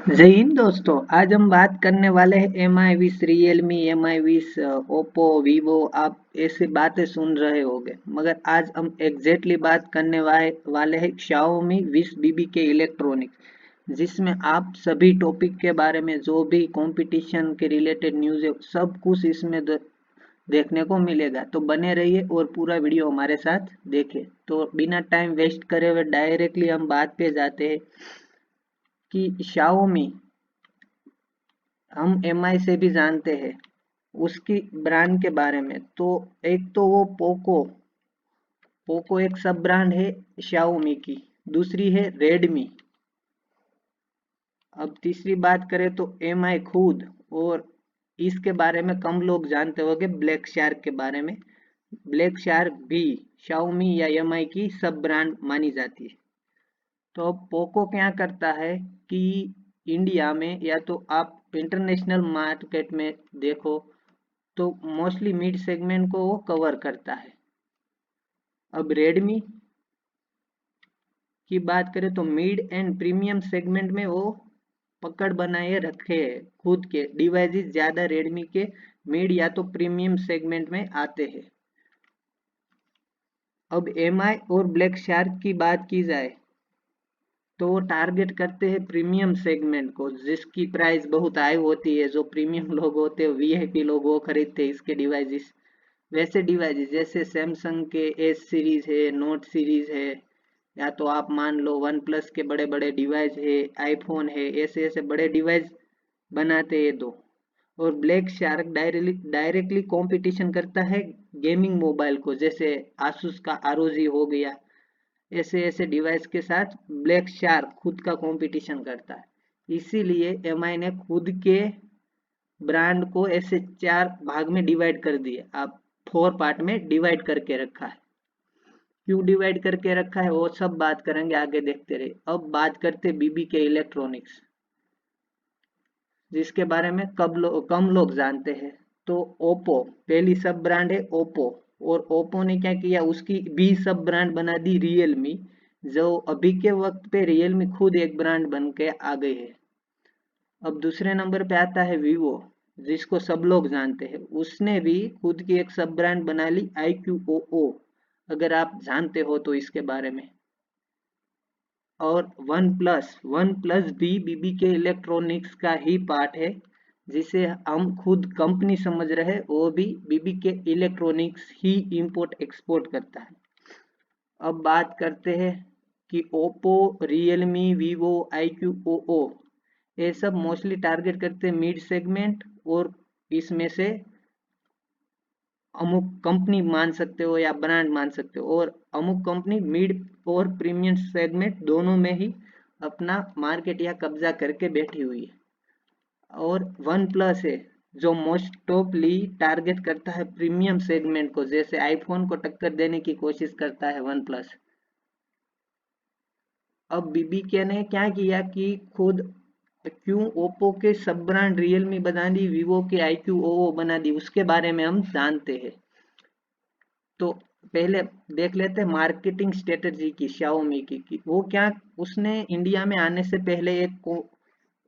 जय हिंद दोस्तों। आज हम बात करने वाले हैं MI20 Realme MI20 Oppo Vivo. आप ऐसी बातें सुन रहे होंगे, मगर आज हम एग्जैक्टली बात करने वाले हैं Xiaomi 20 BB के इलेक्ट्रॉनिक्स, जिसमें आप सभी टॉपिक के बारे में जो भी कंपटीशन के रिलेटेड न्यूज़ है सब कुछ इसमें देखने को मिलेगा। तो बने रहिए और पूरा वीडियो हमारे साथ देखें। तो बिना टाइम वेस्ट करे हुए डायरेक्टली हम बात पे जाते हैं कि Xiaomi हम MI से भी जानते हैं उसकी ब्रांड के बारे में। तो एक तो वो पोको एक सब ब्रांड है Xiaomi की। दूसरी है रेडमी। अब तीसरी बात करें तो MI खुद, और इसके बारे में कम लोग जानते होंगे ब्लैक शार्क के बारे में। ब्लैक शार्क भी Xiaomi या MI की सब ब्रांड मानी जाती है। तो अब पोको क्या करता है कि इंडिया में या तो आप इंटरनेशनल मार्केट में देखो तो मोस्टली मिड सेगमेंट को वो कवर करता है। अब रेडमी की बात करें तो मिड एंड प्रीमियम सेगमेंट में वो पकड़ बनाए रखे है। खुद के डिवाइसेस ज्यादा रेडमी के मिड या तो प्रीमियम सेगमेंट में आते हैं। अब MI और ब्लैक शार्क की बात की जाए तो वो टारगेट करते हैं प्रीमियम सेगमेंट को, जिसकी प्राइस बहुत हाई होती है। जो प्रीमियम लोग होते हैं, VIP लोग, वो खरीदते हैं इसके डिवाइसेस। वैसे डिवाइसेस जैसे सैमसंग के एस सीरीज है, नोट सीरीज है, या तो आप मान लो वन प्लस के बड़े बड़े डिवाइस है, आईफोन है, ऐसे ऐसे बड़े डिवाइस बनाते हैं दो। और ब्लैक शार्क डायरेक्टली कंपटीशन करता है गेमिंग मोबाइल को, जैसे आसूस का ROG हो गया। ऐसे ऐसे डिवाइस के साथ ब्लैक शार्क खुद का कंपटीशन करता है। इसीलिए MI ने खुद के ब्रांड को ऐसे 4 भाग में डिवाइड कर दिए। आप 4 पार्ट में डिवाइड करके रखा है। क्यों डिवाइड करके रखा है वो सब बात करेंगे, आगे देखते रहे। अब बात करते BB के इलेक्ट्रॉनिक्स, जिसके बारे में कम लोग जानते हैं। तो ओप्पो पहली सब ब्रांड है ओप्पो। और ओप्पो ने क्या किया, उसकी भी सब ब्रांड बना दी रियलमी। जो अभी के वक्त पे रियलमी खुद एक ब्रांड बन के आ गई है। अब दूसरे नंबर पे आता है वीवो, जिसको सब लोग जानते हैं। उसने भी खुद की एक सब ब्रांड बना ली IQOO, अगर आप जानते हो तो इसके बारे में। और वन प्लस भी BB के इलेक्ट्रॉनिक्स का ही पार्ट है, जिसे हम खुद कंपनी समझ रहे हैं। वो भी BB के इलेक्ट्रॉनिक्स ही इंपोर्ट एक्सपोर्ट करता है। अब बात करते हैं कि ओप्पो, रियलमी, वीवो, IQOO ये सब मोस्टली टारगेट करते हैं मिड सेगमेंट। और इसमें से अमुक कंपनी मान सकते हो या ब्रांड मान सकते हो, और अमुक कंपनी मिड और प्रीमियम सेगमेंट दोनों में ही अपना मार्केट या कब्जा करके बैठी हुई है। और वन प्लस है जो मोस्ट टॉपली टारगेट करता है प्रीमियम सेगमेंट को, जैसे आईफोन को टक्कर देने की कोशिश करता है वन प्लस। अब BB के ने क्या किया कि खुद क्यों ओप्पो के सब ब्रांड रियलमी बना दी, वीवो के IQOO बना दी, उसके बारे में हम जानते हैं। तो पहले देख लेते हैं मार्केटिंग स्ट्रेटजी की Xiaomi की वो क्या। उसने इंडिया में आने से पहले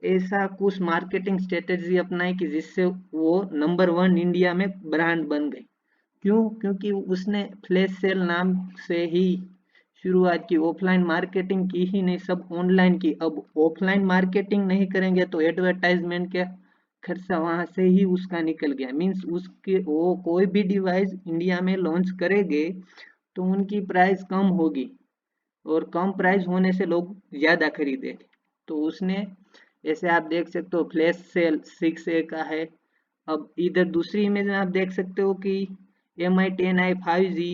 ऐसा कुछ मार्केटिंग स्ट्रेटजी अपनाई कि जिससे वो नंबर 1 इंडिया में ब्रांड बन गई। क्यों? क्योंकि उसने फ्लैश सेल नाम से ही शुरुआत की। ऑफलाइन मार्केटिंग की ही नहीं, सब ऑनलाइन की। अब ऑफलाइन मार्केटिंग नहीं करेंगे तो एडवर्टाइजमेंट के खर्चा वहां से ही उसका निकल गया। मीन्स उसके वो कोई भी डिवाइस इंडिया में लॉन्च करेंगे तो उनकी प्राइस कम होगी, और कम प्राइस होने से लोग ज्यादा खरीदेंगे। तो उसने ऐसे आप देख सकते हो फ्लैश सेल 6A का है। अब इधर दूसरी इमेज में आप देख सकते हो कि MI10i 5G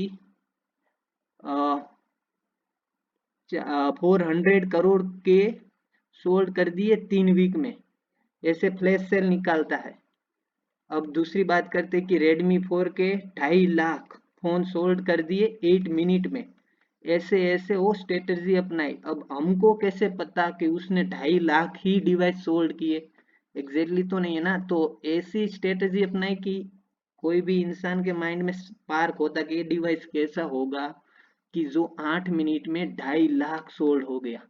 400 करोड़ के सोल्ड कर दिए 3 वीक में। ऐसे फ्लैश सेल निकालता है। अब दूसरी बात करते हैं कि रेडमी 4 के 2.5 लाख फोन सोल्ड कर दिए 8 मिनट में। ऐसे ऐसे वो स्ट्रेटजी अपनाई। अब हमको कैसे पता कि उसने 2.5 लाख ही डिवाइस सोल्ड किए? एग्जैक्टली तो नहीं है ना। तो ऐसी स्ट्रेटजी अपनाई कि कोई भी इंसान के माइंड में स्पार्क होता कि ये डिवाइस कैसा होगा कि जो 8 मिनट में 2.5 लाख सोल्ड हो गया।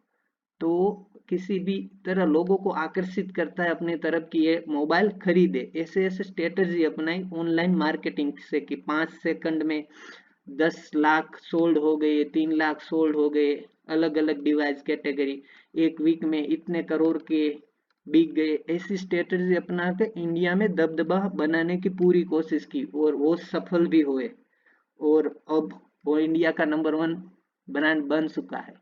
तो किसी भी तरह लोगों को आकर्षित करता है अपनी तरफ कि ये मोबाइल खरीदे। ऐसे ऐसे स्ट्रेटजी अपनाई ऑनलाइन मार्केटिंग से कि 5 सेकंड में 10 लाख सोल्ड हो गए, 3 लाख सोल्ड हो गए, अलग अलग डिवाइस कैटेगरी, एक वीक में इतने करोड़ के बिक गए। ऐसी स्ट्रेटजी अपना के इंडिया में दबदबा बनाने की पूरी कोशिश की और वो सफल भी हुए और अब वो इंडिया का नंबर 1 ब्रांड बन चुका है।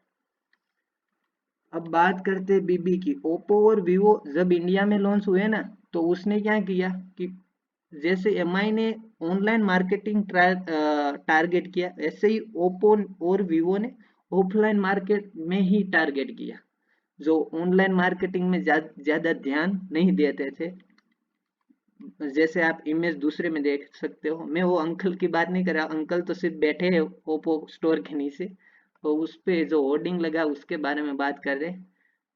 अब बात करते हैं बीबी की। ओप्पो और वीवो जब इंडिया में लॉन्च हुए ना, तो उसने क्या किया कि जैसे एमआई ने ऑनलाइन मार्केटिंग टारगेट किया, वैसे ही ओप्पो और वीवो ने ऑफलाइन मार्केट में ही टारगेट किया। जो ऑनलाइन मार्केटिंग में ज्यादा ध्यान नहीं देते थे। जैसे आप इमेज दूसरे में देख सकते हो, मैं वो अंकल की बात नहीं कर रहा, अंकल तो सिर्फ बैठे हैं ओप्पो स्टोर के नीचे, तो उस पे जो होर्डिंग लगा उसके बारे में बात कर रहे हैं।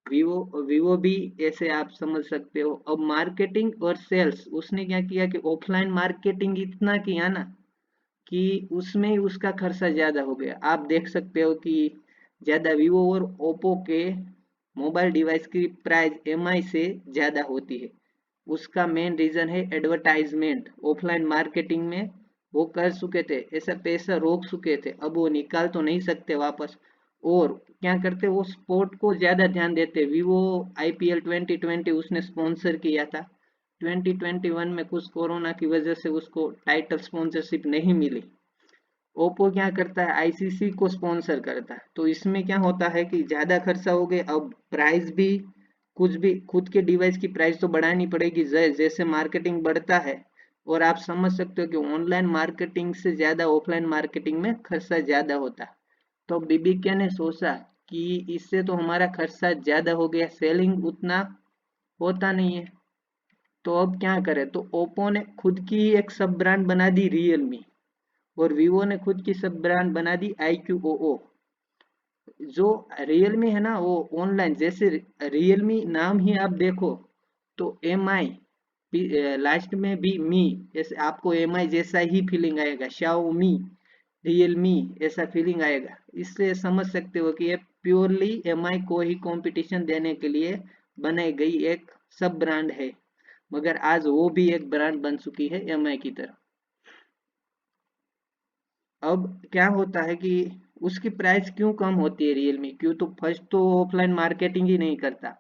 वीवो वीवो भी ऐसे आप समझ सकते हो। अब मार्केटिंग और सेल्स उसने क्या किया कि ऑफलाइन मार्केटिंग इतना किया ना कि उसमें ही उसका खर्चा ज्यादा हो गया। आप देख सकते हो कि ज्यादा वीवो और ओप्पो के मोबाइल डिवाइस की प्राइस एमआई से ज्यादा होती है। उसका मेन रीजन है एडवर्टाइजमेंट। ऑफलाइन मार्केटिंग में वो कर चुके थे, ऐसा पैसा रोक चुके थे, अब वो निकाल तो नहीं सकते वापस। और क्या करते, वो स्पोर्ट को ज्यादा ध्यान देते। वीवो आईपीएल 2020 उसने स्पॉन्सर किया था। 2021 में कुछ कोरोना की वजह से उसको टाइटल स्पॉन्सरशिप नहीं मिली। ओप्पो क्या करता है, आईसीसी को स्पॉन्सर करता है। तो इसमें क्या होता है कि ज्यादा खर्चा हो गया, अब प्राइस भी कुछ भी खुद के डिवाइस की प्राइस तो बढ़ानी पड़ेगी जैसे मार्केटिंग बढ़ता है। और आप समझ सकते हो कि ऑनलाइन मार्केटिंग से ज्यादा ऑफलाइन मार्केटिंग में खर्चा ज्यादा होता है। तो बीबीके ने सोचा कि इससे तो हमारा खर्चा ज्यादा हो गया, सेलिंग उतना होता नहीं है, तो अब क्या करें। तो ओप्पो ने खुद की एक सब ब्रांड बना दी रियलमी, और वीवो ने खुद की सब ब्रांड बना दी IQOO। जो रियलमी है ना, वो ऑनलाइन जैसे रियलमी नाम ही आप देखो तो MI लास्ट में भी मी, जैसे आपको MI जैसा ही फीलिंग आएगा, Xiaomi, रियलमी ऐसा फीलिंग आएगा। इससे समझ सकते हो कि ये प्योरली MI को ही कंपटीशन देने के लिए बनाई गई एक सब ब्रांड है, मगर आज वो भी एक ब्रांड बन चुकी है MI की तरह। अब क्या होता है कि उसकी प्राइस क्यों कम होती है रियलमी, क्यों, तो फर्स्ट तो ऑफलाइन मार्केटिंग ही नहीं करता,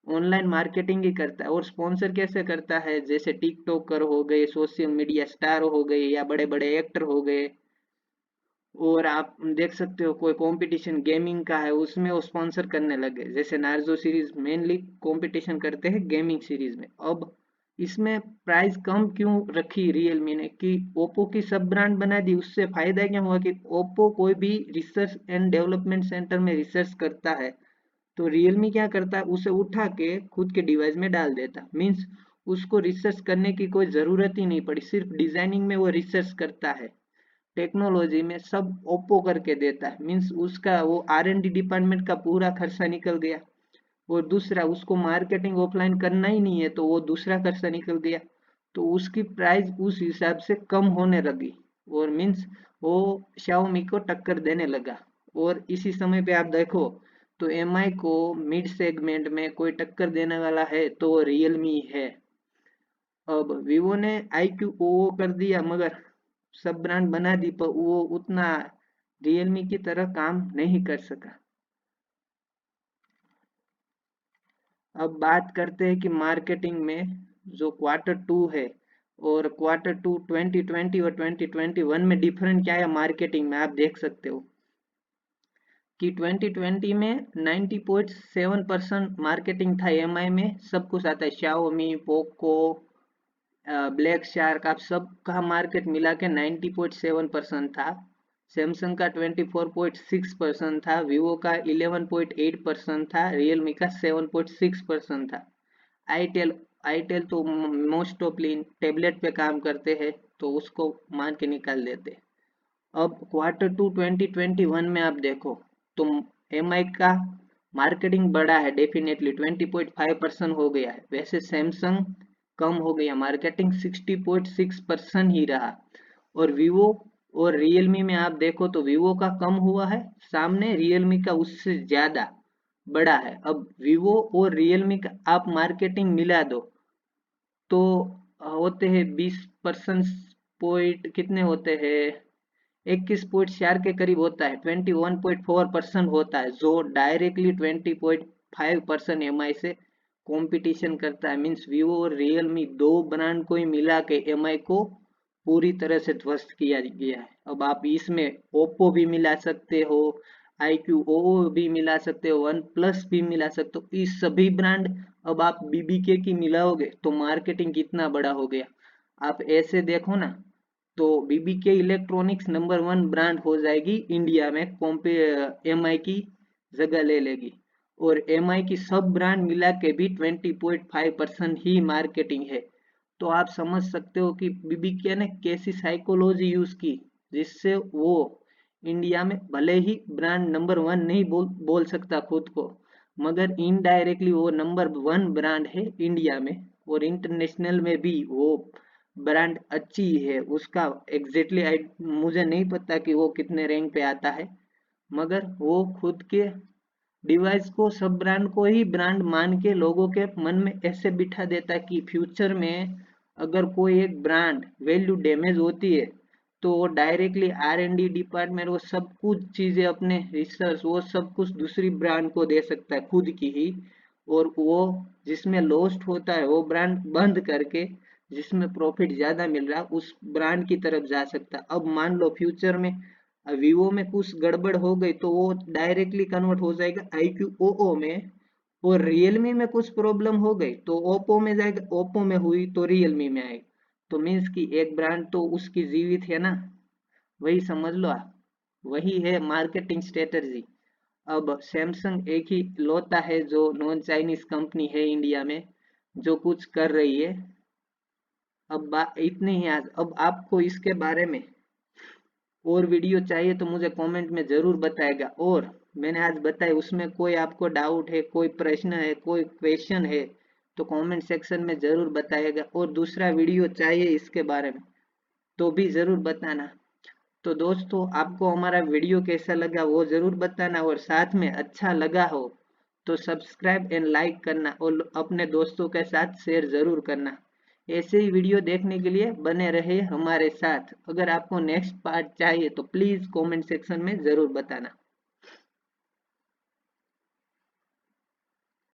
ऑनलाइन मार्केटिंग ही करता है। और स्पॉन्सर कैसे करता है, जैसे टिकटॉकर हो गए, सोशल मीडिया स्टार हो गए, या बड़े बड़े एक्टर हो गए। और आप देख सकते हो कोई कंपटीशन गेमिंग का है, उसमें वो स्पॉन्सर करने लगे। जैसे नार्जो सीरीज मेनली कंपटीशन करते हैं गेमिंग सीरीज में। अब इसमें प्राइस कम क्यों रखी रियलमी ने कि ओप्पो की सब ब्रांड बना दी। उससे फायदा क्या हुआ कि ओप्पो कोई भी रिसर्च एंड डेवलपमेंट सेंटर में रिसर्च करता है, तो रियलमी क्या करता है, उसे उठा के खुद के डिवाइस में डाल देता। मीन्स उसको रिसर्च करने की कोई जरूरत ही नहीं पड़ी, सिर्फ डिजाइनिंग में वो रिसर्च करता है। टेक्नोलॉजी में सब ओप्पो करके देता है, मीन्स उसका वो R&D डिपार्टमेंट का पूरा खर्चा निकल गया। और दूसरा, उसको मार्केटिंग ऑफलाइन करना ही नहीं है, तो वो दूसरा खर्चा निकल गया। तो उसकी प्राइस उस हिसाब से कम होने लगी, और मीन्स वो Xiaomi को टक्कर देने लगा। और इसी समय पे आप देखो तो MI को मिड सेगमेंट में कोई टक्कर देने वाला है तो वो रियलमी है। अब वीवो ने IQOO कर दिया, मगर सब ब्रांड बना दी, पर वो उतना रियलमी की तरह काम नहीं कर सका। अब बात करते हैं कि मार्केटिंग में जो Q2 है, और Q2 2020 और 2021 में डिफरेंट क्या है मार्केटिंग में, आप देख सकते हो कि 2020 में 90.7% मार्केटिंग था MI में। सब कुछ आता है, Xiaomi, पोको, ब्लैक शार्क, आप सबका मार्केट मिला के 90.7% था। सैमसंग का 24.6% था, वीवो का 11.8% था, रियलमी का 7.6% था। आईटेल आईटेल तो मोस्ट ऑफली टेबलेट पे काम करते हैं, तो उसको मान के निकाल देते। अब Q2 2021 में आप देखो तो MI का मार्केटिंग बढ़ा है, डेफिनेटली 20.5% हो गया है। वैसे सैमसंग कम हो गया, मार्केटिंग 60.6% ही रहा। और वीवो और रियलमी में आप देखो तो वीवो का कम हुआ है सामने, रियलमी का उससे ज्यादा बड़ा है। अब वीवो और रियलमी का आप मार्केटिंग मिला दो तो होते हैं 20% पॉइंट, कितने होते हैं, 21.4 के करीब होता है, 21.4% होता है, जो डायरेक्टली 20.5% एमआई से कंपटीशन करता है। मीन्स वीवो और रियलमी दो ब्रांड को ही मिला के एमआई को पूरी तरह से ध्वस्त किया गया है। अब आप इसमें ओप्पो भी मिला सकते हो, iQOO भी मिला सकते हो, वन प्लस भी मिला सकते हो, ये सभी ब्रांड अब आप बीबीके की मिलाओगे तो मार्केटिंग कितना बड़ा हो गया। आप ऐसे देखो ना तो बीबीके इलेक्ट्रॉनिक्स नंबर 1 ब्रांड हो जाएगी इंडिया में, एमआई की जगह ले लेगी, और एमआई की सब ब्रांड मिला के भी 20.5% ही मार्केटिंग है। तो आप समझ सकते हो कि बीबीके ने कैसी साइकोलॉजी यूज की, जिससे वो इंडिया में भले ही ब्रांड नंबर 1 नहीं बोल सकता खुद को, मगर इनडायरेक्टली वो नंबर 1 ब्रांड है इंडिया में, और इंटरनेशनल में भी वो ब्रांड अच्छी है। उसका एग्जैक्टली मुझे नहीं पता कि वो कितने रैंक पे आता है, मगर वो खुद के डिवाइस को, सब ब्रांड को ही ब्रांड मान के लोगों के मन में ऐसे बिठा देता है कि फ्यूचर में अगर कोई एक ब्रांड वैल्यू डैमेज होती है तो वो डायरेक्टली R&D डिपार्टमेंट वो सब कुछ चीजें अपने रिसर्च वो सब कुछ दूसरी ब्रांड को दे सकता है खुद की ही, और वो जिसमें लॉस्ट होता है वो ब्रांड बंद करके जिसमें प्रॉफिट ज्यादा मिल रहा है उस ब्रांड की तरफ जा सकता है। अब मान लो फ्यूचर में वीवो में कुछ गड़बड़ हो गई तो वो डायरेक्टली कन्वर्ट हो जाएगा iQOO में, और रियलमी में कुछ प्रॉब्लम हो गई तो ओप्पो में जाएगा, ओप्पो में हुई तो रियलमी में आएगा। तो मीन्स कि एक ब्रांड तो उसकी जीवित है ना, वही समझ लो आप, वही है मार्केटिंग स्ट्रेटजी। अब सैमसंग एक ही लौता है जो नॉन चाइनीज कंपनी है इंडिया में जो कुछ कर रही है। अब इतनी ही आज, अब आपको इसके बारे में और वीडियो चाहिए तो मुझे कमेंट में जरूर बताएगा, और मैंने आज बताया उसमें कोई आपको डाउट है, कोई प्रश्न है, कोई क्वेश्चन है तो कमेंट सेक्शन में जरूर बताइएगा, और दूसरा वीडियो चाहिए इसके बारे में तो भी जरूर बताना। तो दोस्तों आपको हमारा वीडियो कैसा लगा वो जरूर बताना, और साथ में अच्छा लगा हो तो सब्सक्राइब एंड लाइक करना और अपने दोस्तों के साथ शेयर जरूर करना। ऐसे ही वीडियो देखने के लिए बने रहे हमारे साथ। अगर आपको नेक्स्ट पार्ट चाहिए तो प्लीज कमेंट सेक्शन में जरूर बताना।